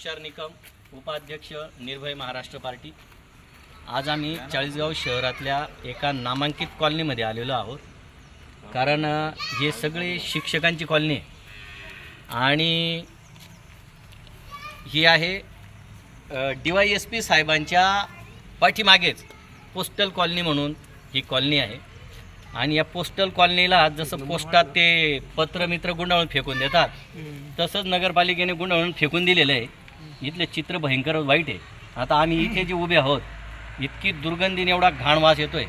तुषार निकम, उपाध्यक्ष निर्भय महाराष्ट्र पार्टी। आज आम्ही चाळीसगाव शहरातल्या एका नामांकित कॉलनीमध्ये आलेलो आहोत, कारण हे सगळे शिक्षकांची कॉलनी आहे आणि ही आहे DYSP साहेबांच्या पाठीमागेच पोस्टल कॉलनी म्हणून ही कॉलनी आहे। आणि या पोस्टल कॉलनीला जसं पोस्टात ते पत्र मित्र गुंडाळून फेकून देतात, तसंच नगरपालिकेने गुंडाळून फेकून दिलेलं आहे। इथले चित्र भयंकर वाईट आहे। आता आम्ही इथे जे उभे आहोत, इतकी दुर्गंधीने एवढा घाण वास येतोय,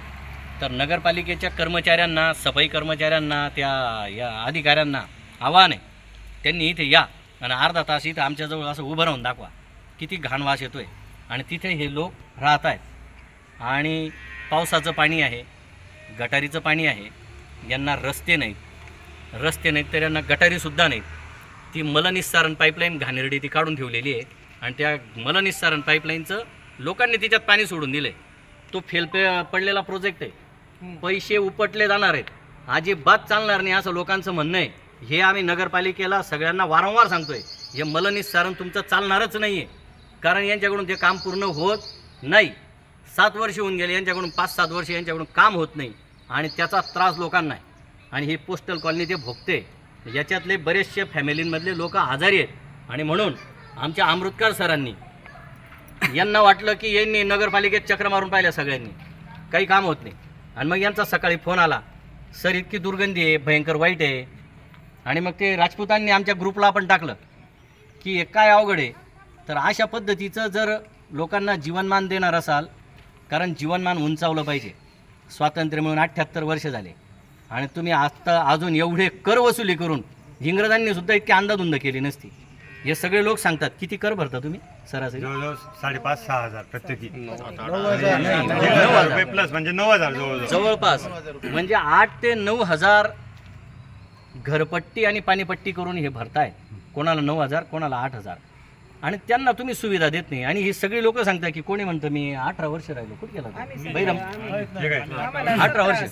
तर नगरपालिकेच्या कर्मचाऱ्यांना, सफाई कर्मचाऱ्यांना, या अधिकाऱ्यांना आव्हान आहे, त्यांनी इथे या आणि अर्धा तास इथं आमच्याजवळ असं उभं राहून दाखवा किती घाण वास येतोय। आणि तिथे हे लोक राहत आहेत आणि पावसाचं पाणी आहे, गटारीचं पाणी आहे, यांना रस्ते नाहीत तर यांना गटारीसुद्धा नाहीत। ती मलनिस्सारण पाईपलाईन घाणेरडी ती काढून ठेवलेली आहे आणि त्या मलनिस्सारण पाईपलाईनचं लोकांनी तिच्यात पाणी सोडून दिलं आहे। तो फेल पडलेला प्रोजेक्ट आहे, पैसे उपटले जाणार आहेत, अजिबात चालणार नाही असं लोकांचं म्हणणं आहे। हे आम्ही नगरपालिकेला सगळ्यांना वारंवार सांगतोय, हे मलनिस्सारण तुमचं चालणारच नाही आहे, कारण यांच्याकडून ते काम पूर्ण होत नाही। 7 वर्ष होऊन गेले यांच्याकडून, 5-7 वर्ष यांच्याकडून काम होत नाही आणि त्याचा त्रास लोकांना आहे। आणि ही पोस्टल कॉलनी ते भोगते, याच्यातले बरेचसे फॅमिलींमधले लोक आजारी आहेत। आणि म्हणून आमच्या अमृतकर सरांनी यांना वाटलं की यांनी नगरपालिकेत चक्र मारून पाहिल्या सगळ्यांनी, काही काम होत नाही। आणि मग यांचा सकाळी फोन आला, सर इतकी दुर्गंधी आहे, भयंकर वाईट आहे। आणि मग ते राजपूतांनी आमच्या ग्रुपला आपण टाकलं की हे काय अवघड आहे। तर अशा पद्धतीचं जर लोकांना जीवनमान देणार असाल, कारण जीवनमान उंचावलं पाहिजे। स्वातंत्र्य मिळून 78 वर्ष झाले आणि तुम्ही आता अजून एवढे कर वसुली करून, इंग्रजांनी सुद्धा इतकी अंदाधुंद केली नसती। हे सगळे लोक सांगतात, किती कर भरता तुम्ही सरासरी? जवळजवळ 5,500-6,000 हजार प्रत्येकी, 9,000 रुपये प्लस, म्हणजे 9,000 जवळपास, म्हणजे 8 ते 9,000 घरपट्टी आणि पाणीपट्टी करून हे भरताय। कोणाला 9,000, कोणाला 8,000, आणि त्यांना तुम्ही सुविधा देत नाही। आणि ही सगळी लोक सांगतात की कोणी म्हणतं मी 18 वर्ष राहिलो, कुठे गेला बैरम? 18 वर्ष,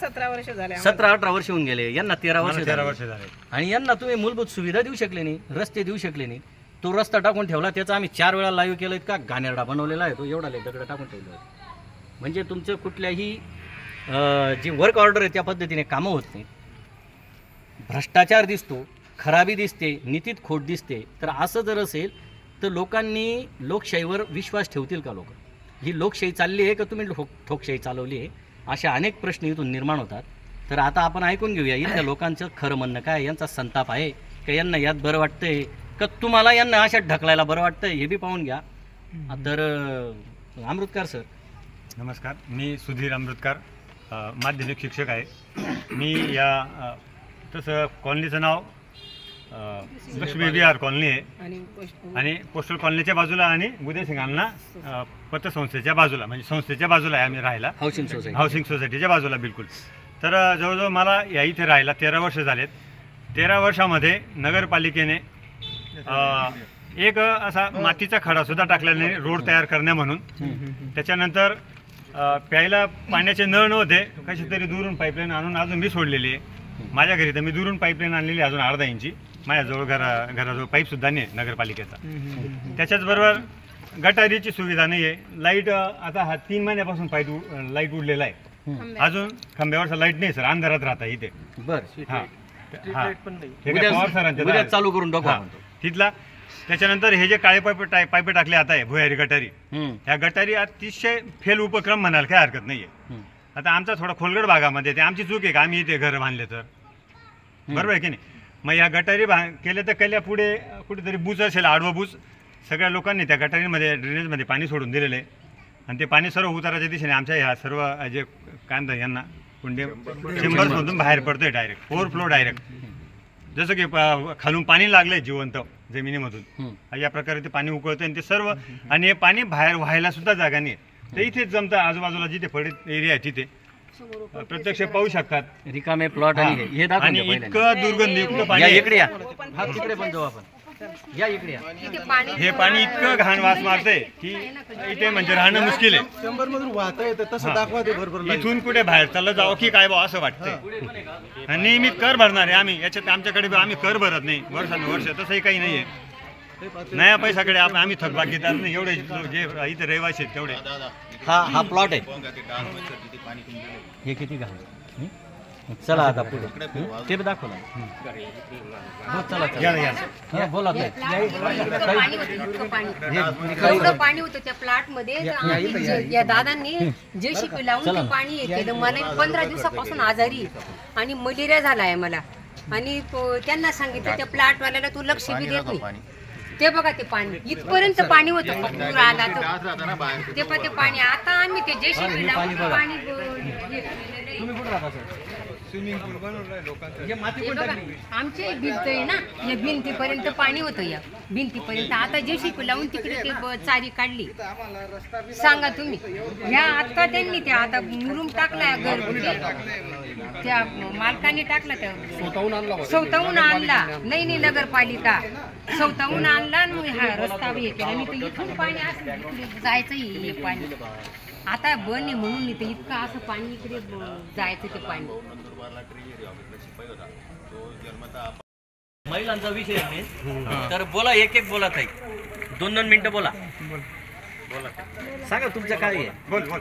17-18 वर्ष होऊन गेले, यांना 13 वर्ष झाले आणि यांना तुम्ही मूलभूत सुविधा देऊ शकले नाही, रस्ते देऊ शकले नाही। तो रस्ता टाकून ठेवला, त्याचा आम्ही 4 वेळा लाईव्ह केलं, इतका घाणेरडा बनवलेला आहे तो, एवढा दगड टाकून ठेवलं। म्हणजे तुमचं कुठल्याही जी वर्क ऑर्डर आहे त्या पद्धतीने कामं होत नाही, भ्रष्टाचार दिसतो, खराबी दिसते, नीतीत खोट दिसते। तर असं जर असेल तर लोकांनी लोकशाहीवर विश्वास ठेवतील का? लोक ही लोकशाही चालली आहे का तुम्ही ठोकशाही चालवली आहे? अशा अनेक प्रश्न इथून निर्माण होतात। तर आता आपण ऐकून घेऊया इथल्या लोकांचं खरं म्हणणं काय, यांचा संताप आहे का, यांना यात बरं वाटतंय का, तुम्हाला यांना अशा ढकलायला बरं वाटतंय, हे बी पाहून घ्या। तर अमृतकर सर, नमस्कार, मी सुधीर अमृतकर, माध्यमिक शिक्षक आहे। मी या तसं कॉलनीचं नाव लक्ष्मी विहार कॉलनी आहे आणि पोस्टल कॉलनीच्या बाजूला आणि उदयसिंगांना पतसंस्थेच्या बाजूला, म्हणजे संस्थेच्या बाजूला आहे आम्ही राहायला, हाऊसिंग सोसायटीच्या बाजूला बिलकुल। तर जवळजवळ मला या इथे राहायला 13 वर्ष झालेत। 13 वर्षामध्ये नगरपालिकेने एक असा मातीचा खडासुद्धा टाकलेला नाही रोड तयार करण्या म्हणून। त्याच्यानंतर प्यायला पाण्याचे नळ नव्हते, कशी तरी दुरून पाईपलाईन आणून अजून मी सोडलेली आहे। माझ्या घरी तर मी दुरून पाईपलाईन आणलेली अजून अर्धा इंची, माझ्याजवळ घराजवळ पाईपसुद्धा नाही नगरपालिकेचा। त्याच्याचबरोबर गटारीची सुविधा नाही आहे, लाईट आता हा 3 महिन्यापासून लाईट उडलेला आहे, अजून खांब्यावरचा लाईट नाही सर, अंधारात राहता इथे। बरं, चालू करून टाकू तिथला। त्याच्यानंतर हे जे काळे पाईप टाकले आता आहे, भुयारी गटारी, ह्या गटारी अतिशय फेल उपक्रम म्हणाल काय हरकत नाहीये। आता आमचा थोडा खोलगड भागामध्ये, ते आमची चूक आहे का आम्ही इथे घर बांधले तर, बरोबर आहे की नाही? मग या गटारी केल्या तर केल्या, पुढे कुठेतरी बुज असेल, आडवं बुज, सगळ्या लोकांनी त्या गटारीमध्ये ड्रेनेजमध्ये पाणी सोडून दिलेलं आहे आणि ते पाणी सर्व उताराच्या दिशेने आमच्या ह्या सर्व जे कांदा यांना कुंडे चेंबर्समधून बाहेर पडतोय डायरेक्ट, ओव्हरफ्लो डायरेक्ट, जसं की खालून पाणी लागलंय जिवंत जमिनीमधून, या प्रकारे ते पाणी उकळतंय आणि ते सर्व, आणि हे पाणी बाहेर व्हायला सुद्धा जागा नाही, ते इथेच जमतं आजूबाजूला जिथे पडीत एरिया आहे तिथे प्रत्यक्ष पाहू शकतात, रिकामे प्लॉट आणि हे आणि इतकं दुर्गंधीयुक्त पाणी। इकडे या, हा तिकडे पण जाऊ आपण, या इकडे या। हे पाणी इतकं घाण वास मारते की इथे म्हणजे राहणं मुश्किल आहे। 100 मधून वाहता येतं तसं दाखवा ते बरोबर, इथून कुठे बाहेर चाललं जावं की काय बा असं वाटतंय। आणि नियमित कर भरणार आहे आम्ही, याच्यात आमच्याकडे आम्ही कर भरत नाही वर्षानुवर्ष, तसंही काही नाहीये। नया पैशाकडे आम्ही थकबाकीदार नाही, एवढे जे इथे रहिवासी आहेत तेवढे. हा प्लॉट आहे. हे किती घाल चला आता पुढे ते बी दाखव ना. चला या ना, या. हा, बोला ताई. एवढं पाणी होतं त्या प्लॉट मध्ये. या दादांनी JCB लावून ते पाणी हे केलं. मला 15 दिवसापासून आजारी आणि मलेरिया झालाय मला. आणि त्यांना सांगितलं त्या प्लॉट वाल्याला तू लक्ष बी देत नाही. ते बघा ते पाणी इथपर्यंत पाणी होतं. पूर आला तर ते पण ते पाणी आता आम्ही ते JCB लावून ते पाणी तुम्ही कुठे राहता सर? स्विमिंग पूल बनवलाय लोकांचं. हे माती हे कोण बघा, टाकली? आमचे भिंत आहे ना, या भिंतीपर्यंत पाणी होतं. या भिंतीपर्यंत आता JCB लावून तिकडे ते चारी काढली. सांगा तुम्ही. ह्या आता त्यांनी त्या आता मुरुम टाकला घरगुती त्या मालकाने टाकला. त्या स्वतःहून आणला. नाही नगरपालिका स्वतःहून आणला आणि मग हा रस्ता हे केला. मी तर इथून पाणी असं जायचं हे पाणी आता बन आहे म्हणून नाही तर इतकं असं पाणी इकडे जायचं ते पाणी. महिलांचा विषय आहे तर बोला, एक बोला ताई. 2 मिनिटं बोला. सांगा तुमचं काय आहे. बोल बोल.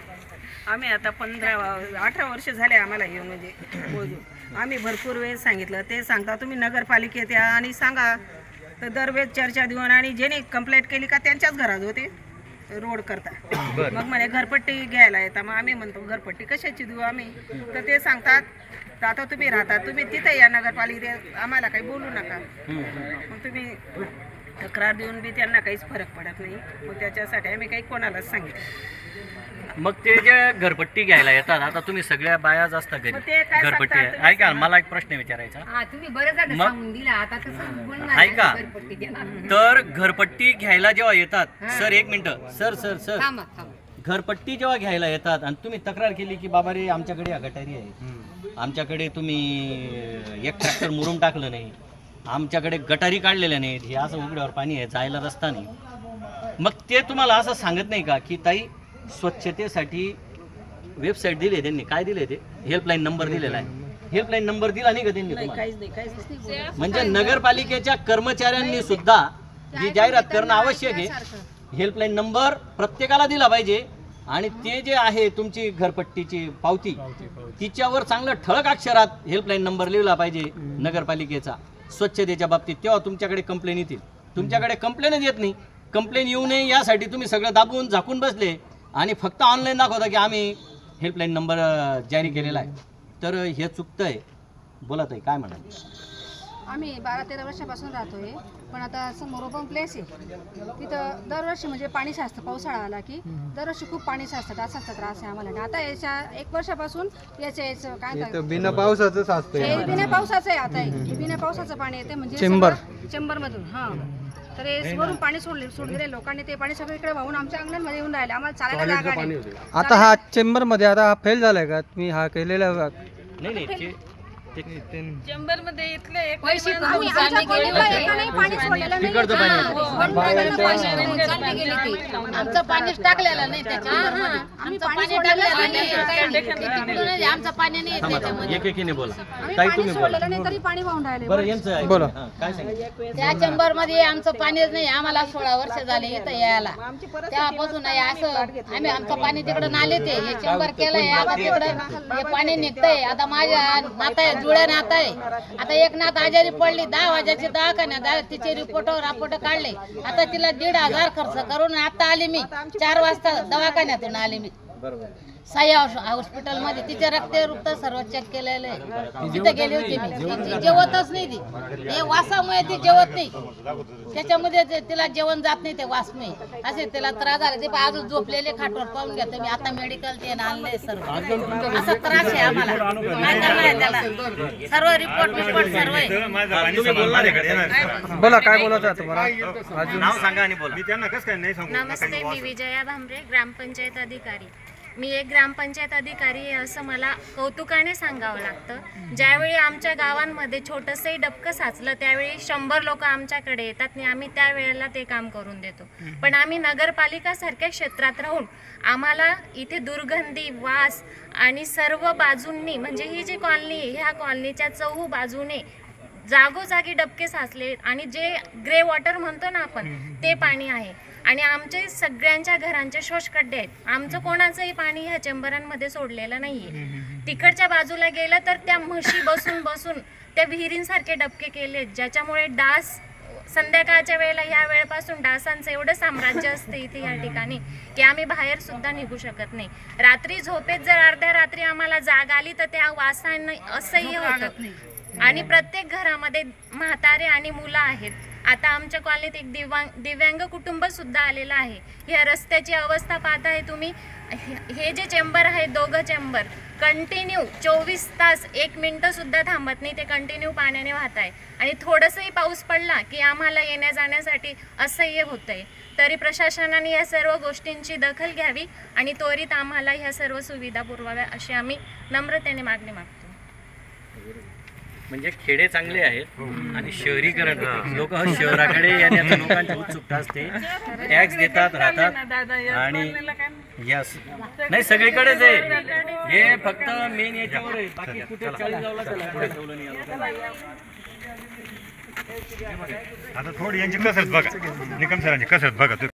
आम्ही आता 18 वर्ष झाले आम्हाला हे म्हणजे मोजून. आम्ही भरपूर वेळेस सांगितलं. ते सांगता तुम्ही नगरपालिकेत या आणि सांगा. तर दरवेळेस चर्चा देऊन आणि ज्याने कंप्लेंट केली का त्यांच्याच घरात होते रोड करता. मग म्हणे घरपट्टी घ्यायला येतात. मग आम्ही म्हणतो घरपट्टी कशाची देऊ आम्ही. तर ते सांगतात तर आता तुम्ही राहतात तुम्ही तिथे या नगरपालिकेत आम्हाला काही बोलू नका. मग तुम्ही तक्रार देऊन बी त्यांना काहीच फरक पडत नाही. मग त्याच्यासाठी आम्ही काही कोणालाच सांगितलं. मग ते जे घरपट्टी घ्यायला येतात आता तुम्ही सगळ्या बायाच असता घरी मग ते काय घरपट्टी सांगतात तुम्ही ऐका मला एक प्रश्न विचारायचा. हा तुम्ही बरं झालं मग? सांगून दिला. आता तसं बोलणार ऐका. नाही, घरपट्टी देणार. तर घरपट्टी घ्यायला जेव्हा येतात सर एक मिनिट सर थांबा. घरपट्टी जेव्हा घ्यायला येतात आणि तुम्ही तक्रार केली की बाबा रे आमच्याकडे गटारी आहे, आमच्याकडे तुम्ही एक ट्रॅक्टर मुरुम टाकलं नाही, आमच्याकडे गटारी काढलेल्या नाहीत, हे असं उघड्यावर पाणी आहे, जायला रस्ता नाही. मग ते तुम्हाला असं सांगत नाही का की ताई स्वच्छतेसाठी वेबसाईट दिली त्यांनी, काय दिले ते हेल्पलाईन नंबर दिलेला आहे, हेल्पलाईन नंबर दिला नाही का त्यांनी तुम्हाला? म्हणजे नगरपालिकेच्या कर्मचाऱ्यांनी सुद्धा ही जाहिरात करणं आवश्यक आहे. हेल्पलाईन नंबर प्रत्येकाला दिला पाहिजे आणि ते जे आहे तुमची घरपट्टीची पावती तिच्यावर चांगलं ठळक अक्षरात हेल्पलाईन नंबर लिहिला पाहिजे नगरपालिकेचा स्वच्छतेच्या बाबतीत. तेव्हा तुमच्याकडे कंप्लेन येतील. तुमच्याकडे कंप्लेनच येत नाही. कंप्लेन येऊ नये यासाठी तुम्ही सगळं दाबून झाकून बसले आणि फक्त ऑनलाईन दाखवता की आम्ही हेल्पलाईन नंबर जारी केलेला आहे. तर हे चुकतं आहे. बोला ताई काय म्हणाल? आम्ही 12-13 वर्षापासून राहतोय. पण आता समोर ओपन प्लेस आहे तिथं दरवर्षी म्हणजे पाणी साचतं. पावसाळा आला की दरवर्षी खूप पाणी साचतं. असाचा त्रास आहे आम्हाला. आणि आता याच्या 1 वर्षापासून याचं काय म्हणतात बिना पावसाचं साचतंय. हे बिना पावसाचं आहे. आता हे बिना पावसाचं पाणी येते म्हणजे चेंबरमधून. हां तर हे वरून पाणी सोडलेले लोकांनी ते पाणी सगळं इकडे वाहून आमच्या अंगणामध्ये येऊन राहिले. आम्हाला चालायला जागा नाही. आता हा चेंबर मध्ये आता हा फेल झालाय का तुम्ही हा केलेला? नाही चेंबर मध्ये इथले एक पैसे आमच्या कॉलनीला एकाने पाणी सोडलेलं नाही. तिकडचं पाणी आमचं पाणीच टाकलेलं नाही त्याच्यामध्ये. आमचं पाणी टाकलेलं नाही. आमचं पाणी नाही त्याच्यामध्ये. एकेकीने बोला. आम्ही ताई पाणी तुम्ही बोला. सोडलेलं नाही तरी पाणी वाहून राहिले. बरं यांचं ऐका. बोला. हां, काय सांगितलं? त्या चेंबर मध्ये आमचं पाणीच नाही. आम्हाला 16 वर्ष झाले इथं यायला. तेव्हापासून आहे असं आम्ही आमचं पाणी तिकडं नाले ते हे चेंबर केलंय. आता तिकडं हे पाणी निघतंय. आता माझ्या नाता आहे जुळ्या नाता आहे. आता एक नात आजारी पडली 10 वाजाची दवाखान्यात तिचे रिपोर्ट काढले. आता तिला 1,500 खर्च करून आता आली मी 4 वाजता दवाखान्यातून आली मी. साई हॉस्पिटल मध्ये तिचे रक्त सर्व चेक केलेलं आहे. तिथे गेली होती मी. ती जेवतच नाही. ती हे वासामुळे ती जेवत नाही. त्याच्यामध्ये तिला जेवण जात नाही ते वासमुळे. असे तिला त्रास झाला. ते अजून झोपलेले खाटवर पाहून घेतो मी. आता मेडिकल ते आणले सर्व. असा त्रास आहे आम्हाला. काय करणार आहे त्याला? सर्व रिपोर्ट सर्व आहे. तुम्ही बोलणार आहे का? येणार. बोला काय बोलायचं आहे तुम्हाला? नाव सांगा आणि बोला. मी त्यांना कसं काय नाही सांगू. नमस्ते, मी विजया भांबरे, ग्रामपंचायत अधिकारी. मी एक ग्रामपंचायत अधिकारी आहे असं मला कौतुकाने सांगावं लागतं. ज्यावेळी आमच्या गावांमध्ये छोटंसंही डबकं साचलं त्यावेळी 100 लोक आमच्याकडे येतात आणि आम्ही त्यावेळेला ते काम करून देतो. पण आम्ही नगरपालिकासारख्या क्षेत्रात राहून आम्हाला इथे दुर्गंधी, वास आणि सर्व बाजूंनी म्हणजे ही जी कॉलनी ह्या कॉलनीच्या 4 बाजूने जागोजागी डबके साचले आणि जे ग्रे वॉटर म्हणतो ना आपण ते पाणी आहे आणि आमचे सगळ्यांच्या घरांचे शोषखड्डे आहेत. आमचं कोणाचंही पाणी ह्या चेंबरांमध्ये सोडलेलं नाहीये. तिकडच्या बाजूला गेलं तर त्या म्हशी बसून बसून त्या विहिरींसारखे डबके केले, ज्याच्यामुळे डास संध्याकाळच्या वेळेला ह्या वेळेपासून डासांचं एवढं साम्राज्य असतं इथे या ठिकाणी की आम्ही बाहेर सुद्धा निघू शकत नाही. रात्री झोपेत जर अर्ध्या रात्री आम्हाला जाग आली तर त्या वासाने असह्य होतं आणि प्रत्येक घरामध्ये म्हातारे आणि मुलं आहेत. आता आमच्या कॉलनीत एक दिव्यांग कुटुंब सुद्धा आलेलं आहे. ह्या रस्त्याची अवस्था पाहताय तुम्ही. हे जे चेंबर आहे, दोघं चेंबर कंटिन्यू 24 तास 1 मिनिटं सुद्धा थांबत नाही, ते कंटिन्यू पाण्याने वाहत आहे आणि थोडंसंही पाऊस पडला की आम्हाला येण्या जाण्यासाठी असह्य होतंय. तरी प्रशासनाने या सर्व गोष्टींची दखल घ्यावी आणि त्वरित आम्हाला ह्या सर्व सुविधा पुरवाव्या अशी आम्ही नम्रतेने मागणी मागतो. म्हणजे खेडे चांगले आहेत आणि शहरीकरण लोक शहराकडे येण्याची लोकांची उत्सुकता असते. टॅक्स देतात राहतात आणि यस नाही सगळीकडेच आहे. हे फक्त मेन याच्यावर आहे, बाकी कुठे 40 गावला त्याला पुढे ठेवलं नाही. आता थोडी यांची कसरत बघा, निकम सरांची कसरत बघा.